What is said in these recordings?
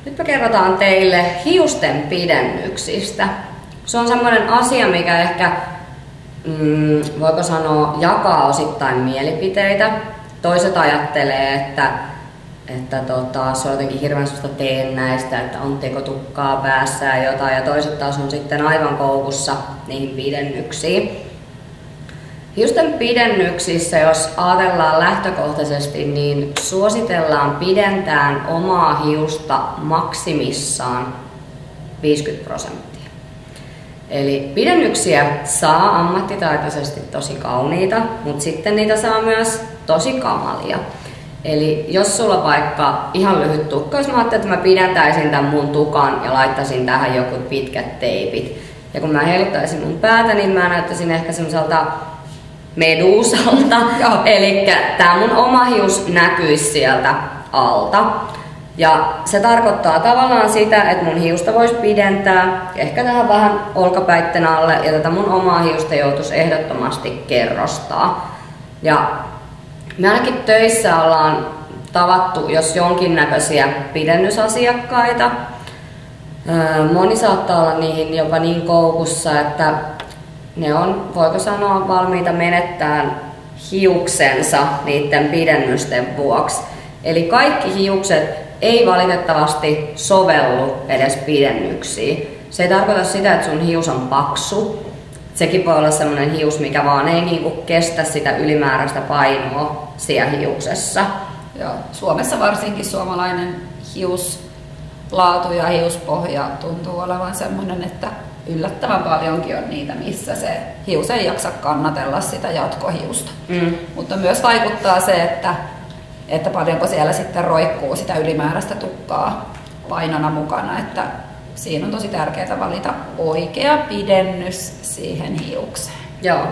Nyt me kerrotaan teille hiusten pidennyksistä. Se on semmoinen asia, mikä ehkä, voiko sanoa, jakaa osittain mielipiteitä. Toiset ajattelee, että se on jotenkin hirveän sellaista teennäistä, että on tekotukkaa päässä ja jotain, ja toiset taas on sitten aivan koukussa niihin pidennyksiin. Hiusten pidennyksissä, jos ajatellaan lähtökohtaisesti, niin suositellaan pidentää omaa hiusta maksimissaan 50%. Eli pidennyksiä saa ammattitaitoisesti tosi kauniita, mutta sitten niitä saa myös tosi kamalia. Eli jos sulla vaikka ihan lyhyt tukka, jos mä ajattelin, että mä pidentäisin tämän mun tukan ja laittaisin tähän joku pitkät teipit. Ja kun mä heiluttaisin mun päätä, niin mä näyttäisin ehkä semmoiselta meduusalta. Eli tää mun oma hius näkyisi sieltä alta. Ja se tarkoittaa tavallaan sitä, että mun hiusta voisi pidentää, ehkä tähän vähän olkapäitten alle, ja tätä mun omaa hiusta joutuisi ehdottomasti kerrostaa. Ja me ainakin töissä ollaan tavattu, jos jonkinnäköisiä pidennysasiakkaita. Moni saattaa olla niihin jopa niin koukussa, että ne on, voiko sanoa, valmiita menettämään hiuksensa niiden pidennysten vuoksi. Eli kaikki hiukset ei valitettavasti sovellu edes pidennyksiin. Se ei tarkoita sitä, että sun hius on paksu. Sekin voi olla sellainen hius, mikä vaan ei niinku kestä sitä ylimääräistä painoa siellä hiuksessa. Joo, Suomessa varsinkin suomalainen hiuslaatu ja hiuspohja tuntuu olevan sellainen, että yllättävän paljonkin on niitä, missä se hius ei jaksa kannatella sitä jatkohiusta. Mutta myös vaikuttaa se, että paljonko siellä sitten roikkuu sitä ylimääräistä tukkaa painona mukana, että siinä on tosi tärkeää valita oikea pidennys siihen hiukseen. Joo.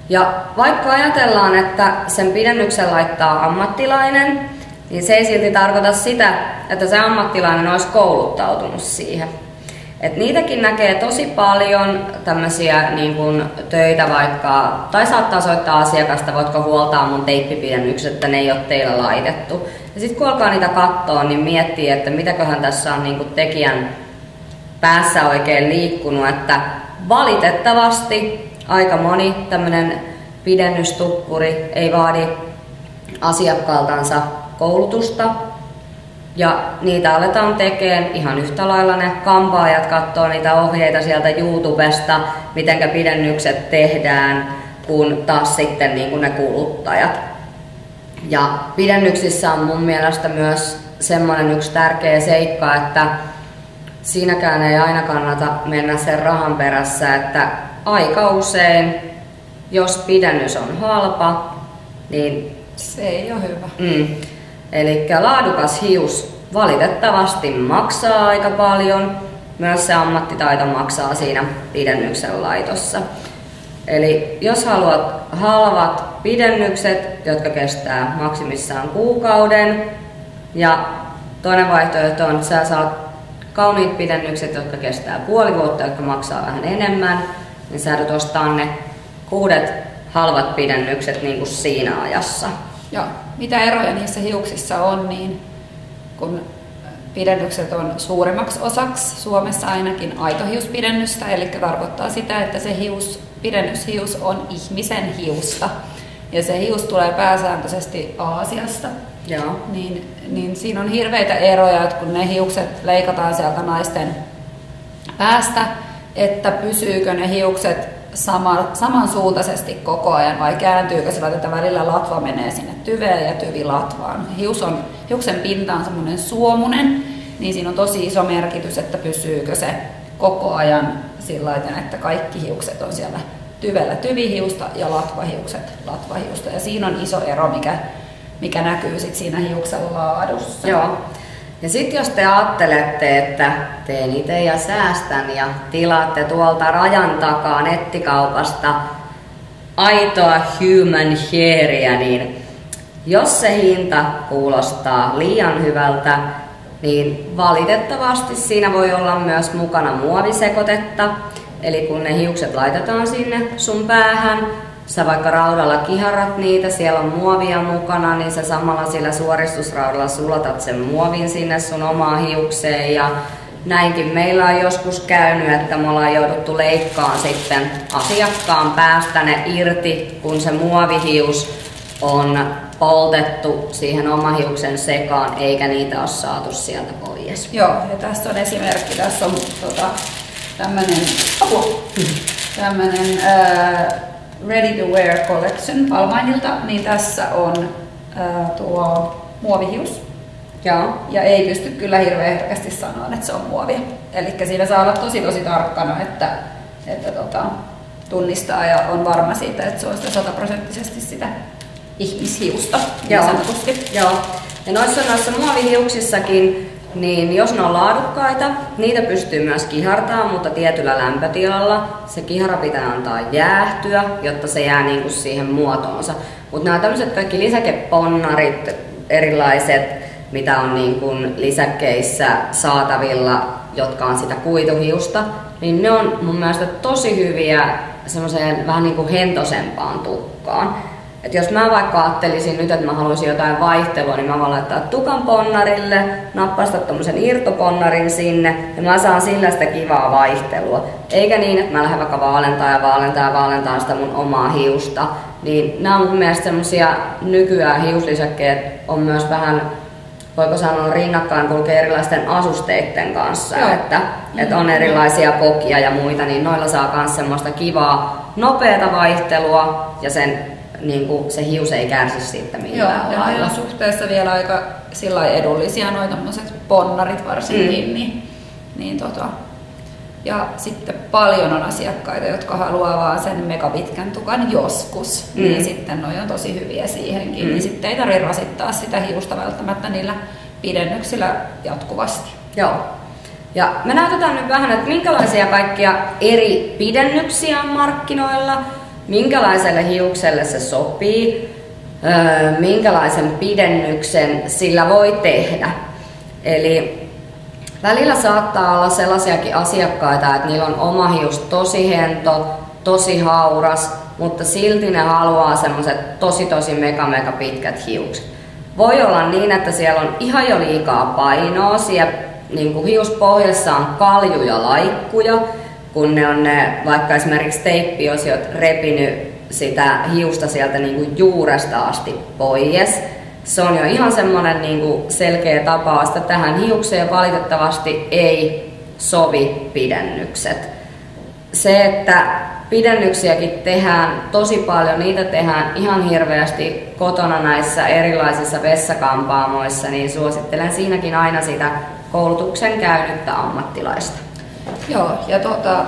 Ja vaikka ajatellaan, että sen pidennyksen laittaa ammattilainen, niin se ei silti tarkoita sitä, että se ammattilainen olisi kouluttautunut siihen. Et niitäkin näkee tosi paljon tämmöisiä niin kun töitä vaikka, tai saattaa soittaa asiakasta, voitko huoltaa mun teippipidennykset, että ne ei ole teillä laitettu. Ja sitten kun alkaa niitä katsoa, niin miettii, että mitäköhän tässä on niin kun tekijän päässä oikein liikkunut, että valitettavasti aika moni tämmöinen pidennystukkuri ei vaadi asiakkaaltansa koulutusta. Ja niitä aletaan tekemään ihan yhtä lailla, ne kampaajat katsoo niitä ohjeita sieltä YouTubesta, mitenkä pidennykset tehdään, kuin taas sitten niin kuin ne kuluttajat. Ja pidennyksissä on mun mielestä myös semmoinen yksi tärkeä seikka, että siinäkään ei aina kannata mennä sen rahan perässä, että aika usein, jos pidennys on halpa, niin se ei ole hyvä. Eli laadukas hius valitettavasti maksaa aika paljon. Myös se ammattitaito maksaa siinä pidennyksen laitossa. Eli jos haluat halvat pidennykset, jotka kestää maksimissaan kuukauden, ja toinen vaihtoehto on, että sä saat kauniit pidennykset, jotka kestää puoli vuotta, jotka maksaa vähän enemmän, niin sä joudut ostaa ne 6 halvat pidennykset niin kuin siinä ajassa. Joo. Mitä eroja niissä hiuksissa on, niin kun pidennykset on suurimmaksi osaksi Suomessa ainakin aitohiuspidennystä, eli tarkoittaa sitä, että se pidennyshius on ihmisen hiusta. Ja se hius tulee pääsääntöisesti Aasiasta. Joo. Niin siinä on hirveitä eroja, että kun ne hiukset leikataan sieltä naisten päästä, että pysyykö ne hiukset samansuuntaisesti koko ajan vai kääntyykö sillä, että välillä latva menee sinne tyveen ja tyvi latvaan. Hiuksen pinta on semmoinen suomunen, niin siinä on tosi iso merkitys, että pysyykö se koko ajan sillä tavalla, että kaikki hiukset on siellä tyvellä tyvihiusta ja latvahiukset latvahiusta. Ja siinä on iso ero, mikä näkyy sit siinä hiuksen laadussa. Joo. Ja sitten jos te ajattelette, että teen itse ja säästän ja tilaatte tuolta rajan takaa nettikaupasta aitoa human hairia, niin jos se hinta kuulostaa liian hyvältä, niin valitettavasti siinä voi olla myös mukana muovisekoitetta. Eli kun ne hiukset laitetaan sinne sun päähän, sä vaikka raudalla kiharrat niitä, siellä on muovia mukana, niin sä samalla sillä suoristusraudalla sulatat sen muovin sinne sun omaan hiukseen. Ja näinkin meillä on joskus käynyt, että me ollaan jouduttu leikkaamaan sitten asiakkaan päästä ne irti, kun se muovihius on poltettu siihen oman hiuksen sekaan, eikä niitä ole saatu sieltä pois. Joo, ja tässä on esimerkki. Tässä on tämmönen Ready to Wear Collection Balmainilta, niin tässä on tuo muovihius. Joo. Ja ei pysty kyllä hirveän herkästi sanoa, että se on muovia. Eli siinä saa olla tosi tarkkana, että tunnistaa ja on varma siitä, että se on sitä 100% sitä ihmishiusta. Joo. Joo. Ja noissa muovihiuksissakin, niin jos ne on laadukkaita, niitä pystyy myös kihartamaan, mutta tietyllä lämpötilalla. Se kihara pitää antaa jäähtyä, jotta se jää niinku siihen muotoonsa. Mutta nämä tämmöiset kaikki lisäkeponnarit, erilaiset, mitä on niin kuin lisäkkeissä saatavilla, jotka on sitä kuituhiusta, niin ne on mun mielestä tosi hyviä semmoiseen vähän niin kuin hentosempaan tukkaan. Et jos mä vaikka ajattelisin nyt, että mä haluaisin jotain vaihtelua, niin mä voin laittaa tukan ponnarille, nappasta tommosen irtoponnarin sinne ja mä saan sillä sitä kivaa vaihtelua. Eikä niin, että mä lähden vaikka vaalentaa sitä mun omaa hiusta. Niin nämä on mun mielestä semmosia nykyään hiuslisäkkeet on myös vähän, voiko sanoa, rinnakkain kulkee erilaisten asusteiden kanssa. Että on erilaisia pokia ja muita, niin noilla saa myös semmoista kivaa, nopeata vaihtelua ja se hius ei kärsi siitä millään lailla. Ja suhteessa vielä aika edullisia noi tommoset ponnarit varsinkin. Ja sitten paljon on asiakkaita, jotka haluaa vaan sen megapitkän tukan joskus, niin sitten noi on tosi hyviä siihenkin. Niin sitten ei tarvitse rasittaa sitä hiusta välttämättä niillä pidennyksillä jatkuvasti. Joo. Ja me näytetään nyt vähän, että minkälaisia kaikkia eri pidennyksiä on markkinoilla, minkälaiselle hiukselle se sopii, minkälaisen pidennyksen sillä voi tehdä. Eli välillä saattaa olla sellaisiakin asiakkaita, että niillä on oma hius tosi hento, tosi hauras, mutta silti ne haluaa semmoiset tosi mega pitkät hiukset. Voi olla niin, että siellä on ihan jo liikaa painoa, siellä niin kuin hiuspohjassa on kaljuja laikkuja, kun ne on vaikka esimerkiksi teippiosiot repinyt sitä hiusta sieltä niin kuin juuresta asti pois. Se on jo ihan semmoinen niin kuin selkeä tapaus, että tähän hiukseen valitettavasti ei sovi pidennykset. Se, että pidennyksiäkin tehdään tosi paljon, niitä tehdään ihan hirveästi kotona näissä erilaisissa vessakampaamoissa, niin suosittelen siinäkin aina sitä koulutuksen käynyttä ammattilaista. Joo, ja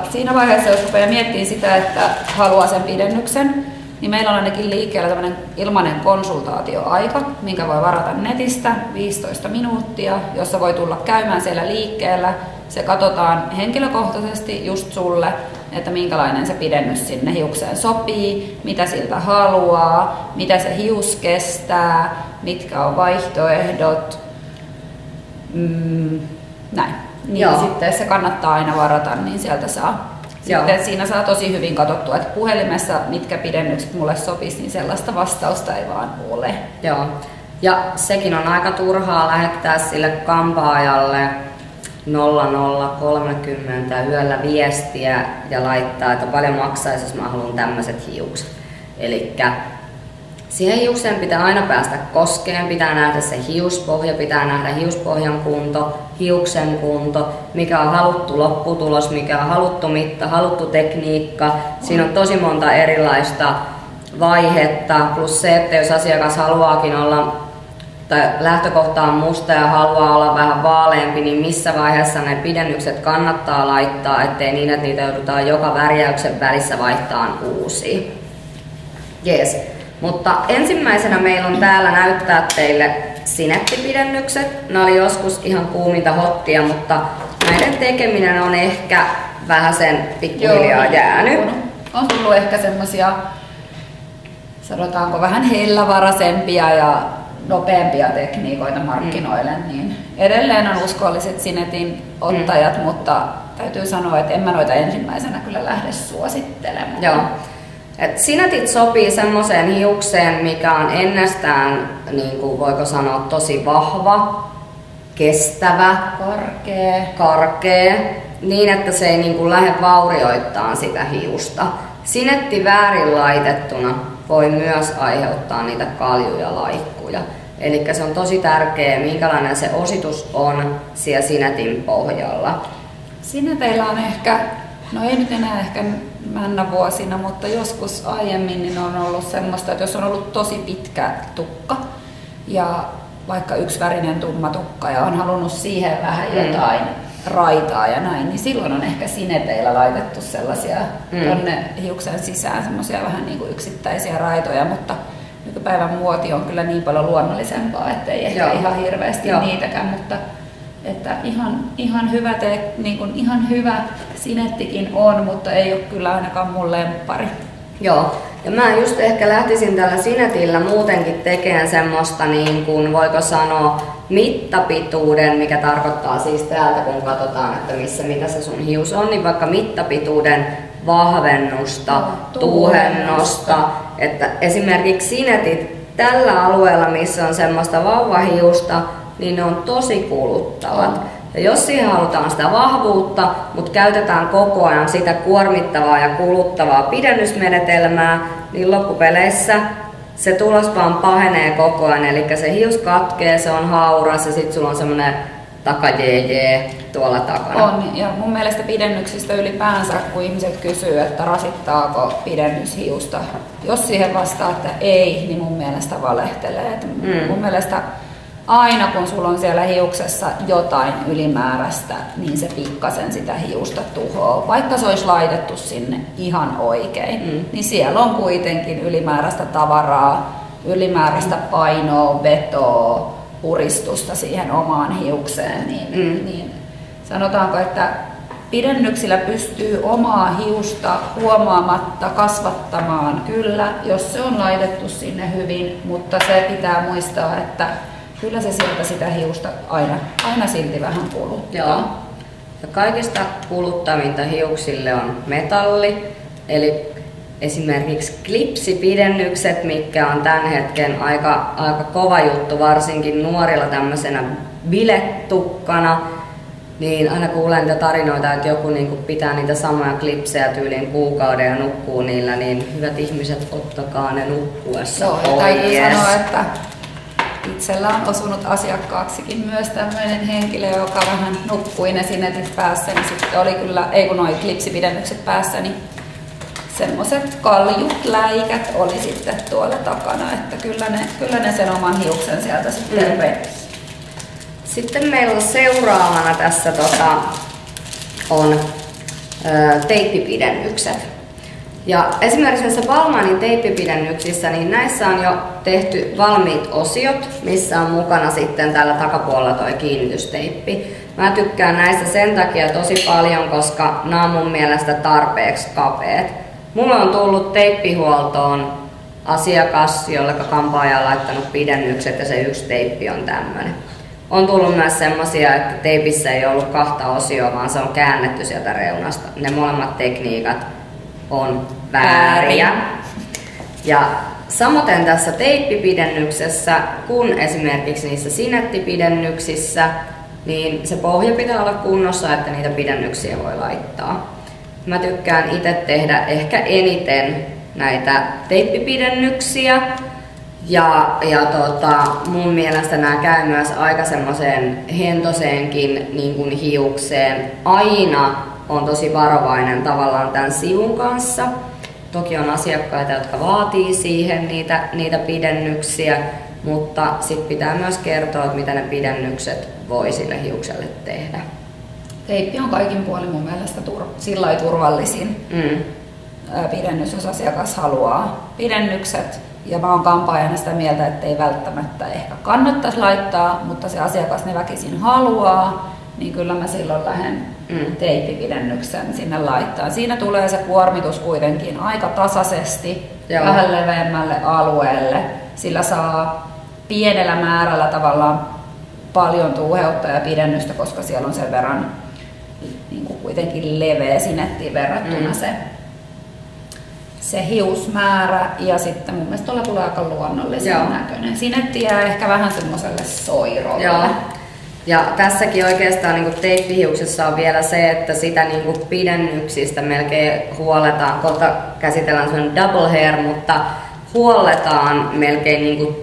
siinä vaiheessa, jos rupeaa miettimään sitä, että haluaa sen pidennyksen, niin meillä on ainakin liikkeellä tämmöinen ilmainen konsultaatioaika, minkä voi varata netistä 15 minuuttia, jossa voi tulla käymään siellä liikkeellä. Se katsotaan henkilökohtaisesti just sulle, että minkälainen se pidennys sinne hiukseen sopii, mitä siltä haluaa, mitä se hius kestää, mitkä on vaihtoehdot, näin. Niin sitten se kannattaa aina varata, niin sieltä saa. Sitten siinä saa tosi hyvin katsottua, että puhelimessa mitkä pidennykset mulle sopisi, niin sellaista vastausta ei vaan ole. Joo. Ja sekin on aika turhaa lähettää sille kampaajalle 0030 yöllä viestiä ja laittaa, että paljon maksaisi, jos mä haluan tämmöiset hiukset. Elikkä siihen hiukseen pitää aina päästä koskeen, pitää nähdä se hiuspohja, pitää nähdä hiuspohjan kunto, hiuksen kunto, mikä on haluttu lopputulos, mikä on haluttu mitta, haluttu tekniikka. Siinä on tosi monta erilaista vaihetta, plus se, että jos asiakas haluaakin olla, tai lähtökohta on musta ja haluaa olla vähän vaaleampi, niin missä vaiheessa ne pidennykset kannattaa laittaa, ettei niin, että niitä joudutaan joka värjäyksen välissä vaihtamaan uusia. Jees. Mutta ensimmäisenä meillä on täällä näyttää teille sinettipidennykset. Ne oli joskus ihan kuuminta hottia, mutta näiden tekeminen on ehkä vähän sen pikkuhiljaa jäänyt. On tullut ehkä semmosia, sanotaanko vähän hellävaraisempia ja nopeampia tekniikoita markkinoille, niin edelleen on uskolliset sinetin ottajat, mutta täytyy sanoa, että en mä noita ensimmäisenä kyllä lähde suosittelemaan. Joo. Et sinetit sopii semmoiseen hiukseen, mikä on ennestään, niin kuin voiko sanoa, tosi vahva, kestävä, karkea, niin että se ei niin kuin lähde vaurioittamaan sitä hiusta. Sinetti väärin laitettuna voi myös aiheuttaa niitä kaljuja laikkuja. Eli se on tosi tärkeää, minkälainen se ositus on siellä sinetin pohjalla. Sineteillä on ehkä, no ei nyt enää ehkä männä vuosina, mutta joskus aiemmin niin on ollut semmoista, että jos on ollut tosi pitkä tukka ja vaikka yksivärinen tumma tukka ja on halunnut siihen vähän jotain raitaa ja näin, niin silloin on ehkä sineteillä laitettu sellaisia tonne hiuksen sisään semmoisia vähän niin kuin yksittäisiä raitoja, mutta nykypäivän muoti on kyllä niin paljon luonnollisempaa, ettei ehkä ihan hirveästi niitäkään, mutta että ihan hyvä niin kuin ihan hyvä sinettikin on, mutta ei ole kyllä ainakaan mun lemppari. Joo, ja mä just ehkä lähtisin tällä sinetillä muutenkin tekemään semmoista niin kuin voiko sanoa mittapituuden, mikä tarkoittaa siis täältä kun katsotaan, että mitä se sun hius on, niin vaikka mittapituuden vahvennusta, tuuhennosta, että esimerkiksi sinetit tällä alueella, missä on semmoista vauvahiusta, niin ne on tosi kuluttavat. Ja jos siihen halutaan sitä vahvuutta, mutta käytetään koko ajan sitä kuormittavaa ja kuluttavaa pidennysmenetelmää, niin loppupeleissä se tulos vaan pahenee koko ajan. Eli se hius katkee, se on hauras ja sitten sulla on semmoinen takajee tuolla takana. On, ja mun mielestä pidennyksistä ylipäänsä, kun ihmiset kysyy, että rasittaako pidennys hiusta, jos siihen vastaa, että ei, niin mun mielestä valehtelee. Mun mielestä aina kun sulla on siellä hiuksessa jotain ylimääräistä, niin se pikkasen sitä hiusta tuhoaa. Vaikka se olisi laitettu sinne ihan oikein, niin siellä on kuitenkin ylimääräistä tavaraa, ylimääräistä painoa, vetoa, puristusta siihen omaan hiukseen. Niin sanotaanko, että pidennyksillä pystyy omaa hiusta huomaamatta kasvattamaan kyllä, jos se on laitettu sinne hyvin, mutta se pitää muistaa, että kyllä se sieltä sitä hiusta aina silti vähän kuluttaa. Joo. Ja kaikista kuluttavinta hiuksille on metalli, eli esimerkiksi klipsipidennykset, mitkä on tämän hetken aika kova juttu, varsinkin nuorilla tämmöisenä bilettukkana. Niin aina kuulen niitä tarinoita, että joku niinku pitää niitä samoja klipsejä tyyliin kuukauden ja nukkuu niillä, niin hyvät ihmiset, ottakaa ne nukkuessa pois. Täytyy sanoa, että itsellä on osunut asiakkaaksikin myös tämmöinen henkilö, joka vähän nukkui ne sinetit päässä, niin sitten oli kyllä, ei kun noi klipsipidennykset päässä, niin semmoiset kaljut läikät oli sitten tuolla takana, että kyllä ne sen oman hiuksen sieltä sitten veti. Sitten meillä on seuraavana tässä on teippipidennykset. Ja esimerkiksi näissä Balmainin teippipidennyksissä, niin näissä on jo tehty valmiit osiot, missä on mukana sitten täällä takapuolella toi kiinnitysteippi. Mä tykkään näistä sen takia tosi paljon, koska nämä on mun mielestä tarpeeksi kapeet. Mulle on tullut teippihuoltoon asiakas, jolle kampaaja on laittanut pidennykset ja se yksi teippi on tämmönen. On tullut myös semmosia, että teipissä ei ollut kahta osioa, vaan se on käännetty sieltä reunasta. Ne molemmat tekniikat on vääriä. Ja samoin tässä teippipidennyksessä, kun esimerkiksi niissä sinettipidennyksissä, niin se pohja pitää olla kunnossa, että niitä pidennyksiä voi laittaa. Mä tykkään itse tehdä ehkä eniten näitä teippipidennyksiä. Ja mun mielestä nämä käy myös aika semmoiseen hentoseenkin niin kuin hiukseen. Aina on tosi varovainen tavallaan tämän sivun kanssa. Toki on asiakkaita, jotka vaatii siihen niitä pidennyksiä, mutta sitten pitää myös kertoa, että mitä ne pidennykset voi sille hiukselle tehdä. Teippi on kaikin puolin mun mielestä sillä turvallisin pidennys, jos asiakas haluaa pidennykset. Ja mä oon kampaajana sitä mieltä, että ei välttämättä ehkä kannattaisi laittaa, mutta se asiakas ne väkisin haluaa, niin kyllä mä silloin lähden teippipidennyksen sinne laittaa. Siinä tulee se kuormitus kuitenkin aika tasaisesti vähän leveämmälle alueelle, sillä saa pienellä määrällä tavallaan paljon tuuheutta ja pidennystä, koska siellä on sen verran niin kuin kuitenkin leveä sinettiin verrattuna se se hiusmäärä ja sitten mun mielestä tuolla tulee aika luonnollisen näköinen. Sinetti jää ehkä vähän semmoiselle soirolle. Joo. Ja tässäkin oikeastaan niin teippihiuksessa on vielä se, että sitä niin pidennyksistä melkein huoletaan, kohta käsitellään semmoinen double hair, mutta huolletaan melkein niin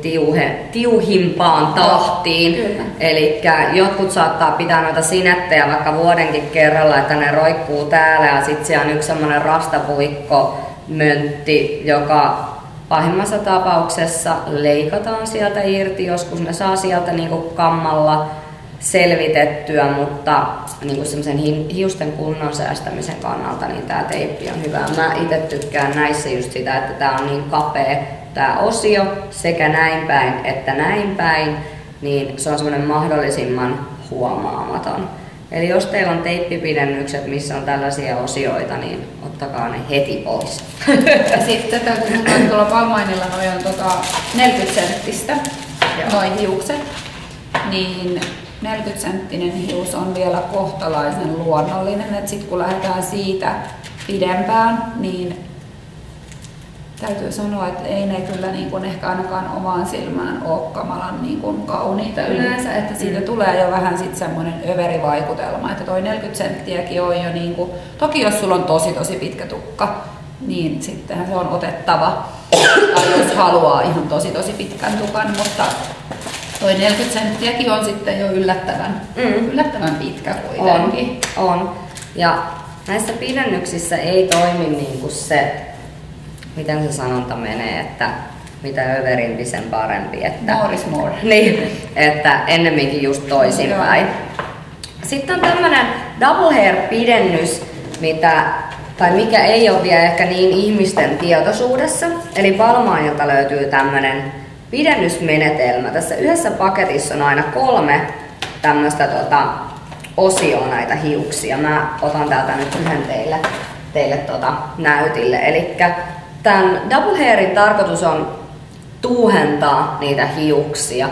tiuhimpaan tahtiin. Eli jotkut saattaa pitää noita sinettejä vaikka vuodenkin kerralla, että ne roikkuu täällä ja sitten siellä on yksi semmoinen rastapuikko möntti, joka pahimmassa tapauksessa leikataan sieltä irti, joskus ne saa sieltä niinku kammalla selvitettyä, mutta niinku semmoisen hiusten kunnon säästämisen kannalta niin tää teippi on hyvä. Mä itse tykkään näissä just sitä, että tää on niin kapea tää osio sekä näin päin että näin päin, niin se on semmoinen mahdollisimman huomaamaton. Eli jos teillä on teippipidennykset, missä on tällaisia osioita, niin ottakaa ne heti pois. Ja sitten kun tuolla Balmainilla noin on 40 senttistä, noin hiukset, niin 40-senttinen hius on vielä kohtalaisen luonnollinen. Et sit kun lähdetään siitä pidempään, niin täytyy sanoa, että ei ne kyllä niin kuin ehkä ainakaan omaan silmään ole kamalan niin kuin kauniita yleensä, että siitä tulee jo vähän sit semmoinen överivaikutelma, että toi 40 senttiäkin on jo niin kuin, toki jos sulla on tosi pitkä tukka, niin sittenhän se on otettava, tai jos haluaa ihan tosi pitkän tukan, mutta toi 40 senttiäkin on sitten jo yllättävän pitkä kuitenkin. On. Ja näissä pidennyksissä ei toimi niin kuin se, miten se sanonta menee, että mitä överimpi sen parempi. Että, more is more. Niin, että ennemminkin just toisinpäin. Sitten on tämmönen double hair pidennys, mikä ei ole vielä ehkä niin ihmisten tietoisuudessa. Eli Balmainilta löytyy tämmönen pidennysmenetelmä. Tässä yhdessä paketissa on aina 3 tämmöistä osioa näitä hiuksia. Mä otan täältä nyt yhden teille näytille. Elikkä tämän double hairin tarkoitus on tuuhentaa niitä hiuksia.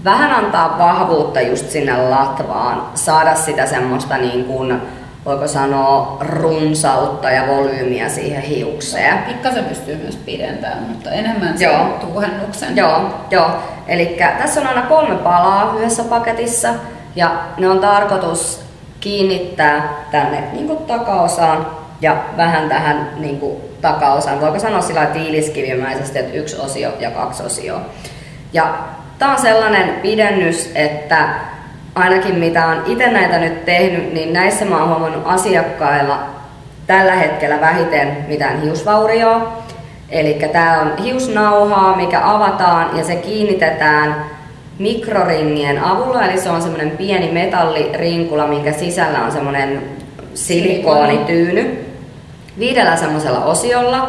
Vähän antaa vahvuutta just sinne latvaan, saada sitä semmoista niin kuin, voiko sanoa, runsautta ja volyymiä siihen hiukseen. Pikkasen pystyy myös pidentämään, mutta enemmän sen tuuhennuksen. Joo. Eli tässä on aina 3 palaa yhdessä paketissa ja ne on tarkoitus kiinnittää tänne niin kuin takaosaan ja vähän tähän niin kuin takaosaan. Voiko sanoa sillä tiiliskivimäisesti, että 1 osio ja 2 osioa. Ja tää on sellainen pidennys, että ainakin mitä on itse näitä nyt tehnyt, niin näissä mä oon huomannut asiakkailla tällä hetkellä vähiten mitään hiusvaurioa. Eli tää on hiusnauhaa, mikä avataan ja se kiinnitetään mikroringien avulla. Eli se on semmoinen pieni metallirinkula, minkä sisällä on semmoinen silikoonityyny. 5 semmoisella osiolla.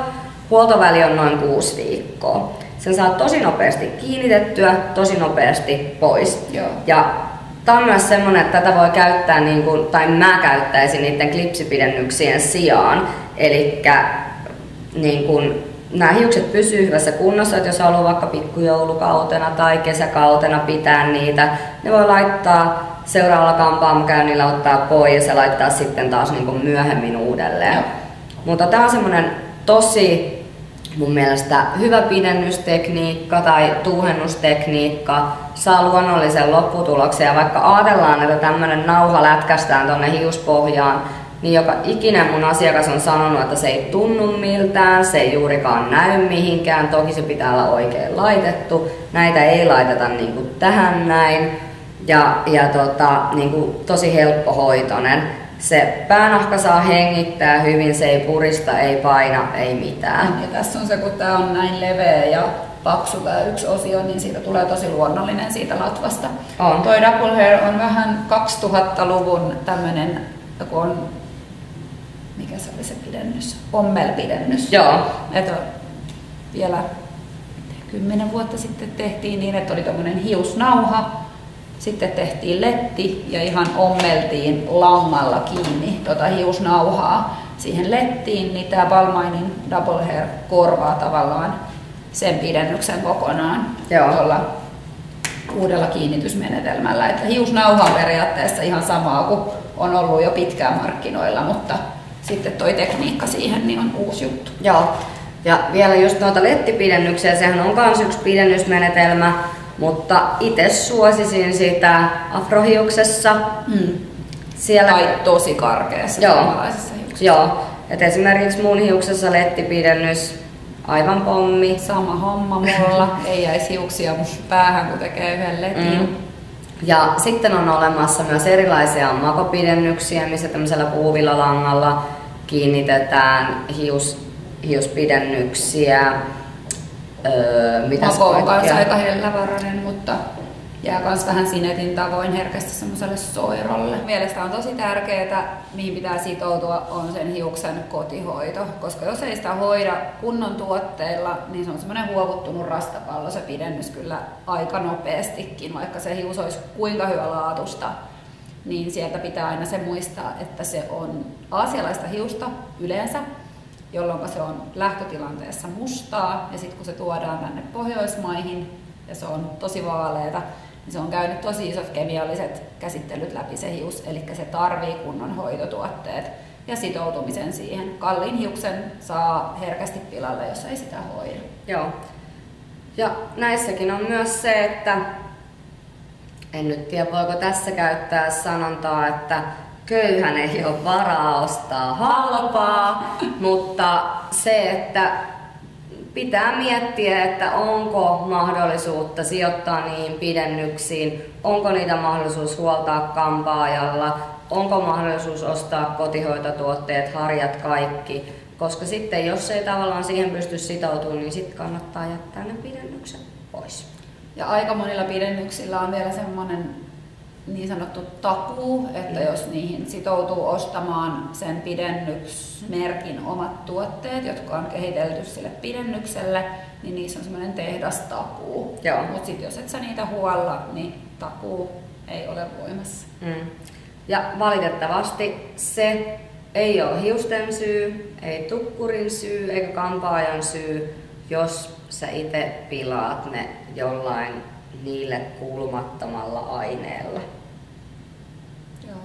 Huoltoväli on noin 6 viikkoa. Sen saa tosi nopeasti kiinnitettyä, tosi nopeasti pois. Joo. Ja tämä on myös semmoinen, että tätä voi käyttää, niin kuin, tai mä käyttäisin niiden klipsipidennyksien sijaan. Eli niin kuin, nämä hiukset pysyy hyvässä kunnossa, että jos haluaa vaikka pikkujoulukautena tai kesäkautena pitää niitä, ne voi laittaa seuraavalla kampaamokäynnillä ottaa pois ja laittaa sitten taas niin kuin myöhemmin uudelleen. Joo. Mutta tämä on semmoinen tosi mun mielestä hyvä pidennystekniikka tai tuuhennustekniikka, saa luonnollisen lopputuloksen ja vaikka ajatellaan, että tämmöinen nauha lätkästään tonne hiuspohjaan, niin joka ikinen mun asiakas on sanonut, että se ei tunnu miltään, se ei juurikaan näy mihinkään, toki se pitää olla oikein laitettu, näitä ei laiteta niin kuin tähän näin ja niin kuin tosi helppohoitoinen. Se päänahka saa hengittää hyvin, se ei purista, ei paina, ei mitään. Ja tässä on se, kun tää on näin leveä ja paksu tää 1 osio, niin siitä tulee tosi luonnollinen siitä latvasta. On. Toi double hair on vähän 2000-luvun tämmönen, joku on, mikä se oli se pidennys? Ommelpidennys. Joo. Että vielä 10 vuotta sitten tehtiin niin, että oli tommonen hiusnauha. Sitten tehtiin letti ja ihan ommeltiin langalla kiinni hiusnauhaa siihen lettiin, niin tämä Balmainin double hair korvaa tavallaan sen pidennyksen kokonaan tuolla uudella kiinnitysmenetelmällä. Että hiusnauha on periaatteessa ihan samaa kuin on ollut jo pitkään markkinoilla, mutta sitten toi tekniikka siihen niin on uusi juttu. Joo. Ja vielä just noita lettipidennyksiä, sehän on myös yksi pidennysmenetelmä, mutta itse suosisin sitä afrohiuksessa. Siellä tai tosi karkeassa suomalaisessa hiuksessa. Joo, et esimerkiksi mun hiuksessa lettipidennys, aivan pommi. Sama homma mulla, ei jäisi hiuksia päähän kun tekee yhden letin. Ja sitten on olemassa myös erilaisia makopidennyksiä, missä tämmöisellä puuvillalangalla kiinnitetään hiuspidennyksiä. Mako on kanssa aika hellävarainen, mutta jää kans vähän sinetin tavoin herkästi semmoiselle soirolle. Mielestäni on tosi tärkeää, mihin pitää sitoutua, on sen hiuksen kotihoito. Koska jos ei sitä hoida kunnon tuotteilla, niin se on semmoinen huovuttunut rastapallo se pidennys kyllä aika nopeastikin, vaikka se hius olisi kuinka hyvä laatusta. Niin sieltä pitää aina se muistaa, että se on aasialaista hiusta yleensä, jolloin se on lähtötilanteessa mustaa ja sitten kun se tuodaan tänne Pohjoismaihin ja se on tosi vaaleeta, niin se on käynyt tosi isot kemialliset käsittelyt läpi se hius, eli se tarvii kunnon hoitotuotteet ja sitoutumisen siihen. Kalliin hiuksen saa herkästi pilalle, jos ei sitä hoida. Joo. Ja näissäkin on myös se, että en nyt tiedä voiko tässä käyttää sanontaa, että köyhän ei ole varaa ostaa halpaa, mutta se, että pitää miettiä, että onko mahdollisuutta sijoittaa niihin pidennyksiin, onko niitä mahdollisuus huoltaa kampaajalla, onko mahdollisuus ostaa kotihoitotuotteet, harjat, kaikki. Koska sitten jos ei tavallaan siihen pysty sitoutumaan, niin sitten kannattaa jättää ne pidennykset pois. Ja aika monilla pidennyksillä on vielä semmoinen niin sanottu takuu, että jos niihin sitoutuu ostamaan sen pidennysmerkin omat tuotteet, jotka on kehitelty sille pidennykselle, niin niissä on semmoinen tehdastakuu. Mutta sitten jos et sä niitä huolla, niin takuu ei ole voimassa. Ja valitettavasti se ei ole hiusten syy, ei tukkurin syy eikä kampaajan syy, jos sä itse pilaat ne jollain niille kuulumattomalla aineella. Joo,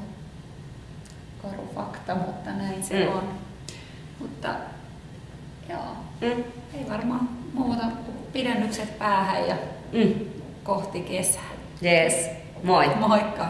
karu fakta, mutta näin se on. Mutta joo, ei varmaan muuta kuin pidennykset päähän ja kohti kesää. Jees, moi! Moikka!